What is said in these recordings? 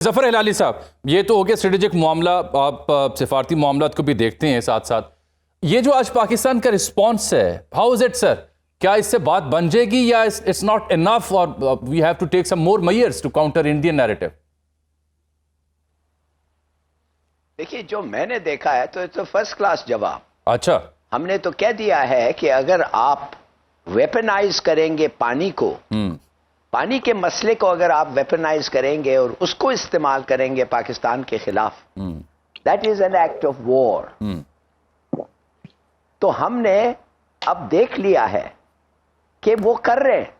जफर हिलाली साहब, ये तो हो गया स्ट्रेटेजिक मामला, आप सिफारती मामलात को भी देखते हैं साथ साथ। ये जो आज पाकिस्तान का रिस्पॉन्स है, हाउ इज इट सर? क्या इससे बात बन जाएगी या इट्स नॉट इनफ और we have to take some more measures to counter Indian narrative? देखिए, जो मैंने देखा है तो इट्स फर्स्ट क्लास जवाब। अच्छा, हमने तो कह दिया है कि अगर आप वेपनाइज करेंगे पानी को, पानी के मसले को अगर आप वेपनाइज करेंगे और उसको इस्तेमाल करेंगे पाकिस्तान के खिलाफ, that is an act of war. तो हमने अब देख लिया है कि वो कर रहे हैं।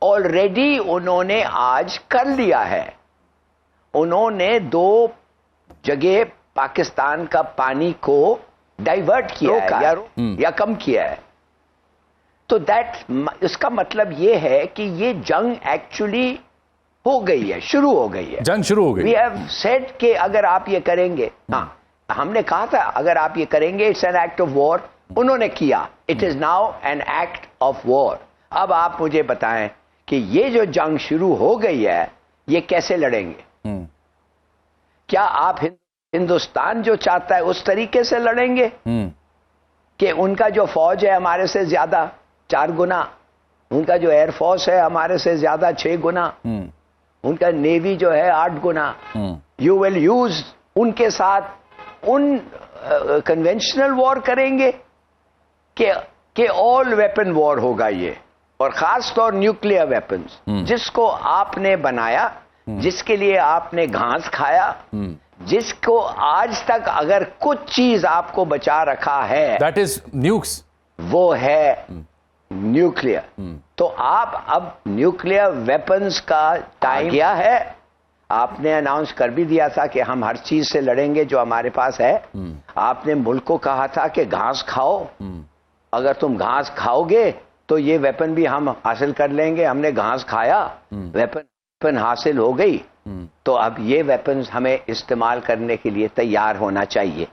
ऑलरेडी उन्होंने आज कर लिया है। उन्होंने 2 जगह पाकिस्तान का पानी को डाइवर्ट किया है या कम किया है। तो इसका मतलब ये है कि ये जंग एक्चुअली हो गई है, शुरू हो गई है। जंग शुरू हो गई। वी हैव सेड कि अगर आप ये करेंगे, हमने कहा था अगर आप ये करेंगे it's an act of war. उन्होंने किया, it is now an act of war. अब आप मुझे बताएं कि ये जो जंग शुरू हो गई है ये कैसे लड़ेंगे? क्या आप हिंदुस्तान जो चाहता है उस तरीके से लड़ेंगे कि उनका जो फौज है हमारे से ज्यादा 4 गुना, उनका जो एयरफोर्स है हमारे से ज्यादा 6 गुना, उनका नेवी जो है 8 गुना, यू विल यूज उनके साथ उन कन्वेंशनल वॉर करेंगे कि ऑल वेपन वॉर होगा ये, और खास तौर न्यूक्लियर वेपन्स जिसको आपने बनाया, जिसके लिए आपने घास खाया, जिसको आज तक अगर कुछ चीज आपको बचा रखा है दैट इज न्यूक्स, वो है न्यूक्लियर। तो आप अब न्यूक्लियर वेपन्स का टाइम क्या है? आपने अनाउंस कर भी दिया था कि हम हर चीज से लड़ेंगे जो हमारे पास है। आपने मुल्क को कहा था कि घास खाओ, अगर तुम घास खाओगे तो ये वेपन भी हम हासिल कर लेंगे। हमने घास खाया, वेपन हासिल हो गई, तो अब ये वेपन्स हमें इस्तेमाल करने के लिए तैयार होना चाहिए।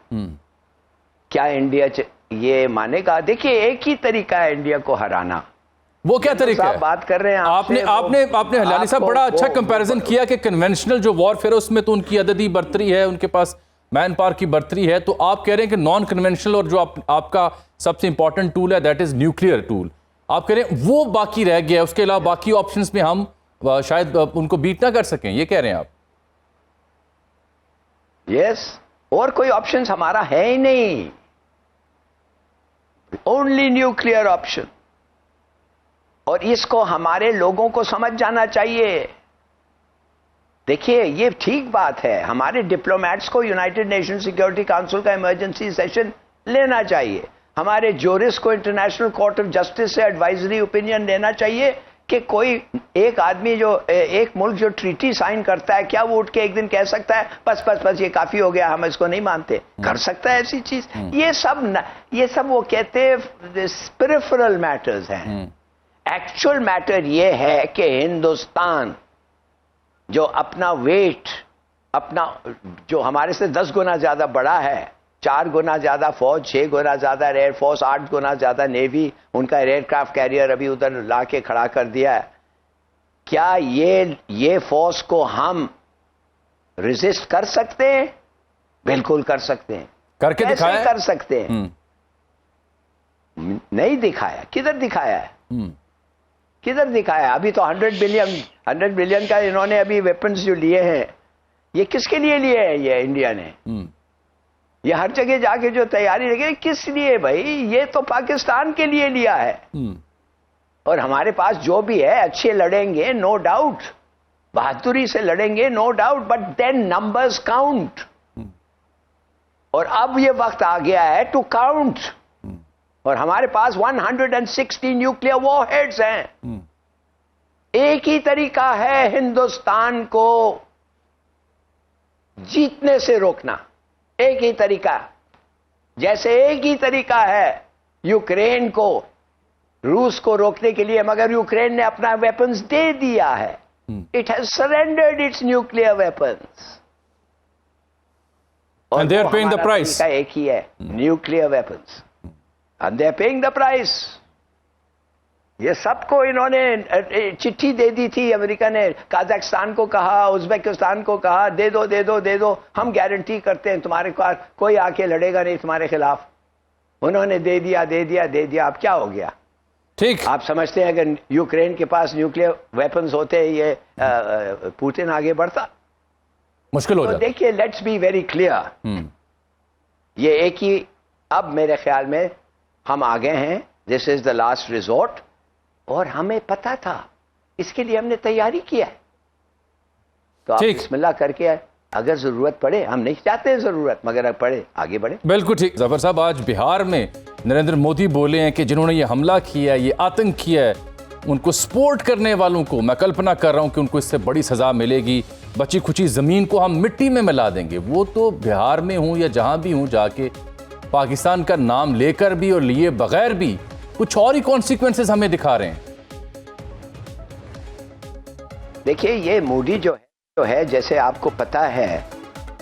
क्या इंडिया ये मानेगा? देखिए, एक ही तरीका है इंडिया को हराना। वो क्या तरीका है? बात कर रहे हैं आपने हिलाली साहब बड़ा अच्छा कंपैरिजन किया कि कन्वेंशनल जो वॉरफेयर है उसमें तो उनकी अददी बर्तरी है, उनके पास मैन पावर की बर्तरी है। तो आप कह रहे हैं कि नॉन कन्वेंशनल और जो आपका सबसे इंपॉर्टेंट टूल है दैट इज न्यूक्लियर टूल, आप कह रहे हैं वो बाकी रह गया, उसके अलावा बाकी ऑप्शंस में हम शायद उनको बीट ना कर सकें, ये कह रहे हैं आप? यस, और कोई ऑप्शंस हमारा है ही नहीं, ओनली न्यूक्लियर ऑप्शन। और इसको हमारे लोगों को समझ जाना चाहिए। देखिए, ये ठीक बात है, हमारे डिप्लोमेट्स को यूनाइटेड नेशन सिक्योरिटी काउंसिल का इमरजेंसी सेशन लेना चाहिए। हमारे जोरिस को इंटरनेशनल कोर्ट ऑफ जस्टिस से एडवाइजरी ओपिनियन लेना चाहिए कि कोई एक आदमी जो एक मुल्क जो ट्रीटी साइन करता है, क्या वो उठ के एक दिन कह सकता है बस ये काफी हो गया, हम इसको नहीं मानते? कर सकता है ऐसी चीज? ये सब वो कहते हैं पेरिफेरल मैटर्स हैं। एक्चुअल मैटर ये है कि हिंदुस्तान जो अपना वेट, अपना जो हमारे से 10 गुना ज्यादा बड़ा है, 4 गुना ज्यादा फौज, 6 गुना ज्यादा एयरफोर्स, 8 गुना ज्यादा नेवी, उनका एयरक्राफ्ट कैरियर अभी उधर लाके खड़ा कर दिया है। क्या ये फोर्स को हम रेजिस्ट कर सकते हैं? बिल्कुल कर सकते हैं। करके दिखाया? कर सकते हैं। नहीं दिखाया। किधर दिखाया है? किधर दिखाया? अभी तो 100 बिलियन का इन्होंने अभी वेपन्स जो लिए हैं, ये किसके लिए लिए हैं? ये इंडिया ने ये हर जगह जाके जो तैयारी लगे, किस लिए भाई? ये तो पाकिस्तान के लिए लिया है। और हमारे पास जो भी है अच्छे लड़ेंगे, नो डाउट, बहादुरी से लड़ेंगे, no doubt, but then numbers count. और अब ये वक्त आ गया है टू काउंट। और हमारे पास 160 न्यूक्लियर वॉरहेड्स हैं। एक ही तरीका है हिंदुस्तान को जीतने से रोकना, एक ही तरीका। जैसे एक ही तरीका है यूक्रेन को, रूस को रोकने के लिए, मगर यूक्रेन ने अपना वेपन्स दे दिया है। It has surrendered it's nuclear weapons, and they are paying the price. एक ही है, nuclear weapons, and they are paying the price. ये सबको इन्होंने चिट्ठी दे दी थी। अमेरिका ने कजाकिस्तान को कहा, उज्बेकिस्तान को कहा, दे दो दे दो दे दो, हम गारंटी करते हैं तुम्हारे पास कोई आके लड़ेगा नहीं तुम्हारे खिलाफ। उन्होंने दे दिया दे दिया दे दिया। अब क्या हो गया? ठीक, आप समझते हैं अगर यूक्रेन के पास न्यूक्लियर वेपन्स होते ये पुतिन आगे बढ़ता? मुश्किल हो तो जाता। देखिए, लेट्स बी वेरी क्लियर, ये एक ही, अब मेरे ख्याल में हम आ गए हैं, this is the last resort, और हमें पता था, इसके लिए हमने तैयारी किया है। तो आप ठीक। बिस्मिल्लाह करके अगर जरूरत पड़े, हम नहीं चाहते जरूरत, मगर अगर पड़े आगे बढ़े। बिल्कुल ठीक। जफर साहब, आज बिहार में नरेंद्र मोदी बोले हैं कि जिन्होंने ये हमला किया, ये आतंक किया है, उनको सपोर्ट करने वालों को मैं कल्पना कर रहा हूं कि उनको इससे बड़ी सजा मिलेगी, बची खुची जमीन को हम मिट्टी में मिला देंगे। वो तो बिहार में हूं या जहां भी हूं, जाके पाकिस्तान का नाम लेकर भी और लिए बगैर भी कुछ और ही कॉन्सिक्वेंसेस हमें दिखा रहे हैं। देखिए, ये मोदी जो है, जैसे आपको पता है,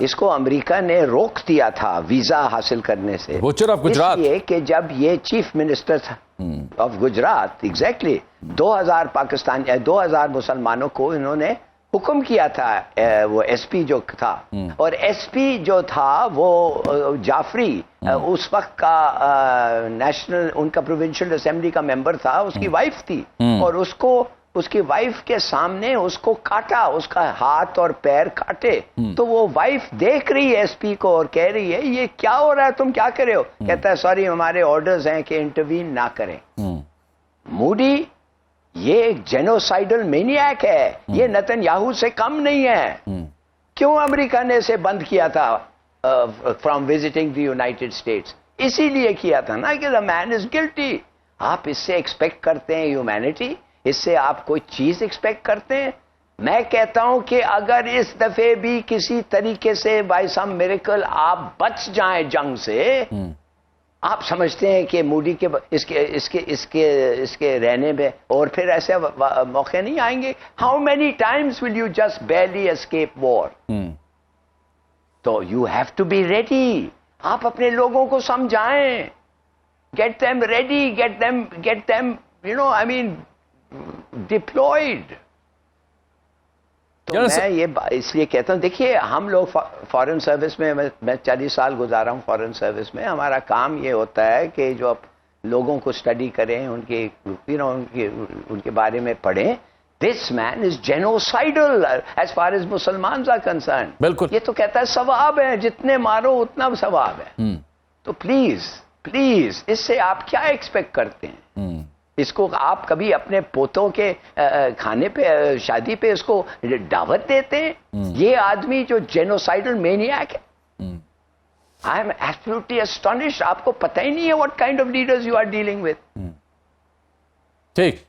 इसको अमेरिका ने रोक दिया था वीजा हासिल करने से। गुजर ऑफ गुजरात, इसलिए कि जब ये चीफ मिनिस्टर था ऑफ गुजरात, एग्जैक्टली 2000 मुसलमानों को इन्होंने हुक्म किया था, वो एसपी जो था, और एसपी जो था वो जाफरी, उस वक्त का नेशनल, उनका प्रोविंशियल असेंबली का मेंबर था, उसकी वाइफ थी, और उसको, उसकी वाइफ के सामने उसको काटा, उसका हाथ और पैर काटे। तो वो वाइफ देख रही है एसपी को और कह रही है, ये क्या हो रहा है, तुम क्या कर रहे हो? कहता है, सॉरी, हमारे ऑर्डर्स हैं कि इंटरवीन ना करें। मोदी ये एक जेनोसाइडल मेनियक है, ये नेतन्याहू से कम नहीं है। क्यों अमेरिका ने इसे बंद किया था from visiting the United states? इसीलिए किया था ना कि द मैन इज गिल्टी। आप इससे एक्सपेक्ट करते हैं ह्यूमैनिटी? इससे आप कोई चीज एक्सपेक्ट करते हैं? मैं कहता हूं कि अगर इस दफे भी किसी तरीके से बाय सम मिरेकल आप बच जाएं जंग से, आप समझते हैं कि मोदी के इसके रहने में और फिर ऐसे मौके नहीं आएंगे? How many times will you just barely escape war? तो you have to be ready. आप अपने लोगों को समझाएं, get them ready, get them you know, I mean deployed. तो मैं ये इसलिए कहता हूं, देखिए, हम लोग फॉरेन सर्विस में, मैं 40 साल गुजारा हूं फॉरेन सर्विस में। हमारा काम ये होता है कि जो आप लोगों को स्टडी करें, उनके उनके बारे में पढ़ें। This man is genocidal as far as Musalman are concern. बिल्कुल। ये तो कहता है सवाब है, जितने मारो उतना सवाब है। तो प्लीज प्लीज, इससे आप क्या एक्सपेक्ट करते हैं? इसको आप कभी अपने पोतों के खाने पे, शादी पे इसको दावत देते हैं? ये आदमी जो जेनोसाइडल मेनियक है, आई एम एब्सोल्युटली एस्टोनिश्ड। आपको पता ही नहीं है what kind of leaders you are dealing with. ठीक।